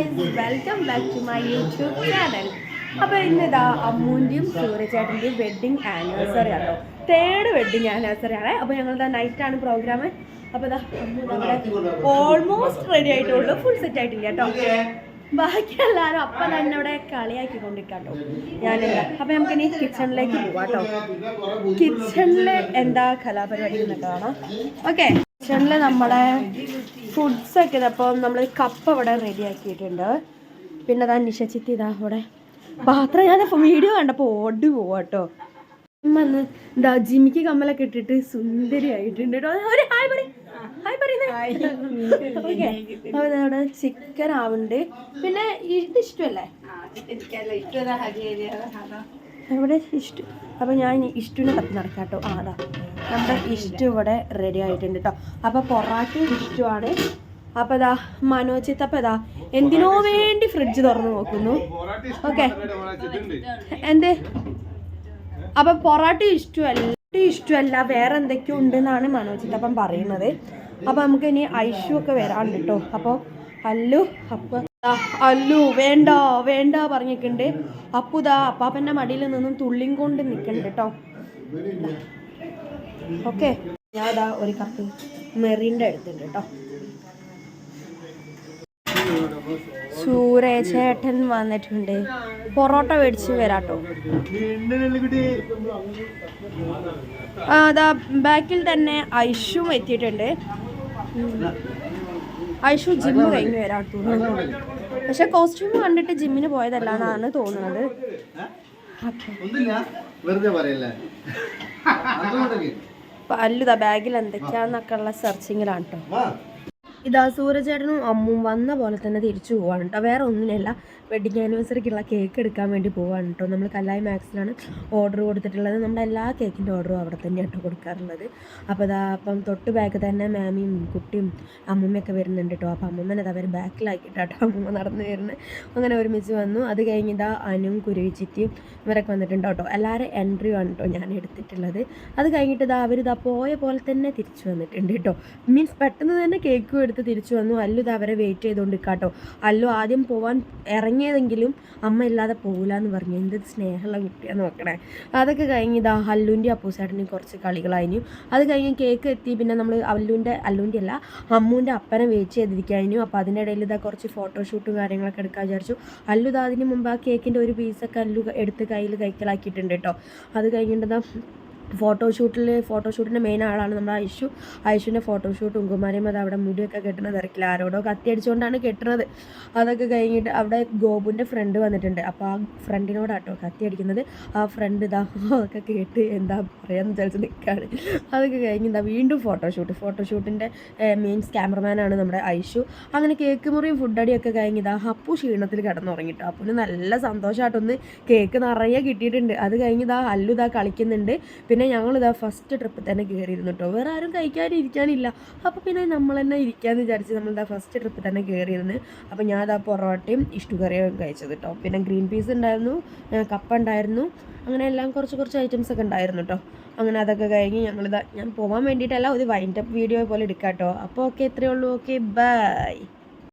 Guys, welcome back to my YouTube channel. അപ്പോൾ ഇന്നിതാ അമ്മൂൻ്റെയും സൂര്യചേട്ടൻ്റെയും wedding anniversary ആണോ, 3rd വെഡ്ഡിങ് ആനിവേഴ്സറി ആണ്. അപ്പോൾ ഞങ്ങളിതാ നൈറ്റാണ് പ്രോഗ്രാം. അപ്പോൾ ഇതാ അമ്മു നമ്മുടെ ഓൾമോസ്റ്റ് റെഡി ആയിട്ടുള്ളൂ, ഫുൾ സെറ്റ് ആയിട്ടില്ല കേട്ടോ. ബാക്കി എല്ലാവരും അപ്പം തന്നെ ഇവിടെ കളിയാക്കിക്കൊണ്ടിരിക്കാട്ടോ ഞാനില്ല. അപ്പോൾ നമുക്കിനി കിച്ചണിലേക്ക് പോവാം കേട്ടോ. കിച്ചണിൽ എന്താ കലാപരിപാടി എന്നൊക്കെ കാണാം. ഓക്കെ, കിച്ചണിൽ നമ്മുടെ ഫുഡ്സൊക്കെ അപ്പോൾ നമ്മൾ കപ്പ ഇവിടെ റെഡി ആക്കിയിട്ടുണ്ട്. പിന്നെ അതാ നിശച്ചിത്തി ഇതാ ഇവിടെ പാത്രം. ഞാൻ വീഡിയോ കണ്ടപ്പോൾ ഓടി പോവാട്ടോ. വന്ന് എന്താ ജിമിക്ക് കമ്മലൊക്കെ ഇട്ടിട്ട് സുന്ദരി ആയിട്ടുണ്ട് കേട്ടോ. ഒരു ഹായ് പറ, ഹായ് പറയുന്നത്. ഓക്കെ, അപ്പോൾ അവിടെ ചിക്കൻ ആവുന്നുണ്ട്. പിന്നെ ഇത് ഇഷ്ടമല്ലേ? ഇവിടെ ഇഷ്ടം. അപ്പോൾ ഞാൻ ഇഷ്ടനെ തപ്പി നടക്കാം കേട്ടോ. അതാ നമ്മുടെ ഇഷ്ടം ഇവിടെ റെഡി ആയിട്ടുണ്ട് കേട്ടോ. അപ്പോൾ പൊറാട്ടയും ഇഷ്ടമാണ്. അപ്പോൾ ഇതാ മനോജിത്തപ്പം ഇതാ എന്തിനോ വേണ്ടി ഫ്രിഡ്ജ് തുറന്ന് നോക്കുന്നു. ഓക്കെ, എന്ത്? അപ്പം പൊറാട്ട ഇഷ്ടമല്ല വേറെ എന്തൊക്കെയോ ഉണ്ടെന്നാണ് മനോജിത്തപ്പം പറയുന്നത്. അപ്പോൾ നമുക്ക് ഇനി ഐഷു ഒക്കെ വരാണ്ട് കേട്ടോ. അപ്പോൾ അല്ലു വേണ്ട വേണ്ട പറഞ്ഞിട്ടുണ്ട്. അപ്പുതാ അപ്പാപ്പൻ്റെ മടിയിൽ നിന്നും തുള്ളിയും കൊണ്ട് നിൽക്കുന്നുണ്ട് കേട്ടോ. ഓക്കെ, ഞാൻ ഇതാ ഒരു കപ്പ് മെറിൻ്റെ എടുത്തിട്ടുണ്ട് കേട്ടോ. സൂര്യചേട്ടൻ വന്നിട്ടുണ്ട്. പൊറോട്ട മേടിച്ച് വരാട്ടോ. അതാ ബാക്കിൽ തന്നെ ഐഷും എത്തിയിട്ടുണ്ട്. ഐഷു ജിമ്മ് കഴിഞ്ഞ് വരാട്ടോ. പക്ഷെ കോസ്റ്റ്യൂം കണ്ടിട്ട് ജിമ്മിന് പോയതല്ല എന്നാണ് തോന്നുന്നത്. അല്ലുതാ ബാഗിൽ എന്തൊക്കെയാന്നൊക്കെ ഉള്ള സെർച്ചിങ്ങിലാണ് കേട്ടോ. ഇതാ സൂര്യചേട്ടനും അമ്മും വന്ന പോലെ തന്നെ തിരിച്ചു പോവാണ് കേട്ടോ. വേറെ ഒന്നിനല്ല, വെഡിങ് ആനിവേഴ്സറിക്കുള്ള കേക്ക് എടുക്കാൻ വേണ്ടി പോവാണ് കേട്ടോ. നമ്മൾ കല്ലായി മാക്സിലാണ് ഓർഡർ കൊടുത്തിട്ടുള്ളത്. നമ്മുടെ എല്ലാ കേക്കിൻ്റെ ഓർഡറും അവിടെ തന്നെയാണ് കേട്ടോ കൊടുക്കാറുള്ളത്. അപ്പോൾ ഇതാ അപ്പം തൊട്ട് ബാക്ക് തന്നെ മാമിയും കുട്ടിയും അമ്മൂമ്മയൊക്കെ വരുന്നുണ്ട് കേട്ടോ. അപ്പോൾ അമ്മൂമ്മനെ അവർ ബാക്കിലാക്കിയിട്ടാട്ടോ അമ്മൂമ്മ നടന്നു വരുന്നത്. അങ്ങനെ ഒരുമിച്ച് വന്നു. അത് കഴിഞ്ഞ് ഇതാ അനുവും കുരുവിച്ചിറ്റിയും ഇവരൊക്കെ വന്നിട്ടുണ്ട് കേട്ടോ. എല്ലാവരും എൻട്രി ആണ് കേട്ടോ ഞാൻ എടുത്തിട്ടുള്ളത്. അത് കഴിഞ്ഞിട്ട് ഇതാ അവരിതാ പോയ പോലെ തന്നെ തിരിച്ചു വന്നിട്ടുണ്ട് കേട്ടോ. മീൻസ് പെട്ടെന്ന് തന്നെ കേക്കും എടുത്ത് തിരിച്ചു വന്നു. അല്ലു ഇത് അവരെ വെയിറ്റ് ചെയ്തുകൊണ്ട് കേട്ടോ. അല്ലു ആദ്യം പോവാൻ ഇറങ്ങിയതെങ്കിലും അമ്മ ഇല്ലാതെ പോകില്ല എന്ന് പറഞ്ഞു. എന്ത് സ്നേഹമുള്ള കുട്ടിയാന്ന് നോക്കണേ. അതൊക്കെ കഴിഞ്ഞ് ഇതാ അല്ലുൻ്റെ അപ്പൂസേട്ടനും കുറച്ച് കളികളായിരുന്നു. അത് കഴിഞ്ഞ് കേക്ക് എത്തി. പിന്നെ നമ്മൾ അല്ലുൻ്റെ അല്ല അമ്മൂൻ്റെ അപ്പനെ വെയിറ്റ് ചെയ്തിരിക്കായിരുന്നു. അപ്പോൾ അതിൻ്റെ ഇടയിൽ ഇതാ കുറച്ച് ഫോട്ടോഷൂട്ടും കാര്യങ്ങളൊക്കെ എടുക്കാൻ വിചാരിച്ചു. അല്ലു ഇതാ അതിന് മുമ്പ് ആ കേക്കിൻ്റെ ഒരു പീസൊക്കെ അല്ലു എടുത്ത് കയ്യിൽ കൈക്കലാക്കിയിട്ടുണ്ട് കേട്ടോ. അത് കഴിഞ്ഞിട്ട് ഫോട്ടോഷൂട്ടിൻ്റെ മെയിൻ ആളാണ് നമ്മുടെ ഐഷുവിൻ്റെ ഫോട്ടോഷൂട്ടും കുമാരിയും അത് അവിടെ മുടിയൊക്കെ കെട്ടുന്നത് തിരക്കില്ല. ആരോടോ കത്തി അടിച്ചുകൊണ്ടാണ് കെട്ടുന്നത്. അതൊക്കെ കഴിഞ്ഞിട്ട് അവിടെ ഗോപുവിൻ്റെ ഫ്രണ്ട് വന്നിട്ടുണ്ട്. അപ്പോൾ ആ ഫ്രണ്ടിനോടാട്ടോ കത്തി അടിക്കുന്നത്. ആ ഫ്രണ്ട് ഇതാ അതൊക്കെ കേട്ട് എന്താ പറയാന്ന് വിചാരിച്ച് നിൽക്കുകയാണ്. അതൊക്കെ കഴിഞ്ഞ് വീണ്ടും ഫോട്ടോഷൂട്ടിൻ്റെ മെയിൻസ് ക്യാമറമാനാണ് നമ്മുടെ ഐഷു. അങ്ങനെ കേക്ക് മുറിയും ഫുഡടിയൊക്കെ കഴിഞ്ഞ് അപ്പു ക്ഷീണത്തിൽ കിടന്നുറങ്ങിട്ടോ. അപ്പുന് നല്ല സന്തോഷമായിട്ടൊന്ന് കേക്ക് നിറയെ കിട്ടിയിട്ടുണ്ട്. അത് കഴിഞ്ഞ് അല്ലു കളിക്കുന്നുണ്ട്. പിന്നെ ഞങ്ങളിതാ ഫസ്റ്റ് ട്രിപ്പ് തന്നെ കയറിയിരുന്നു കേട്ടോ. വേറെ ആരും ഇരിക്കാനില്ല. അപ്പോൾ പിന്നെ നമ്മൾ തന്നെ ഇരിക്കാമെന്ന് വിചാരിച്ച് നമ്മളിതാ ഫസ്റ്റ് ട്രിപ്പ് തന്നെ കയറിയിരുന്നു. അപ്പോൾ ഞാൻ പൊറോട്ടയും ഇഷ്ടകറിയും കഴിച്ചത് കേട്ടോ. പിന്നെ ഗ്രീൻ പീസ് ഉണ്ടായിരുന്നു, കപ്പ ഉണ്ടായിരുന്നു, അങ്ങനെ എല്ലാം കുറച്ച് ഐറ്റംസ് ഒക്കെ ഉണ്ടായിരുന്നു കേട്ടോ. അങ്ങനെ അതൊക്കെ കഴിഞ്ഞ് ഞാൻ പോകാൻ വേണ്ടിയിട്ടല്ല, ഒരു വൈൻഡപ്പ് വീഡിയോ പോലെ എടുക്കാം കേട്ടോ. അപ്പോൾ ഓക്കെ, ഇത്രയേ ഉള്ളൂ. Okay, by.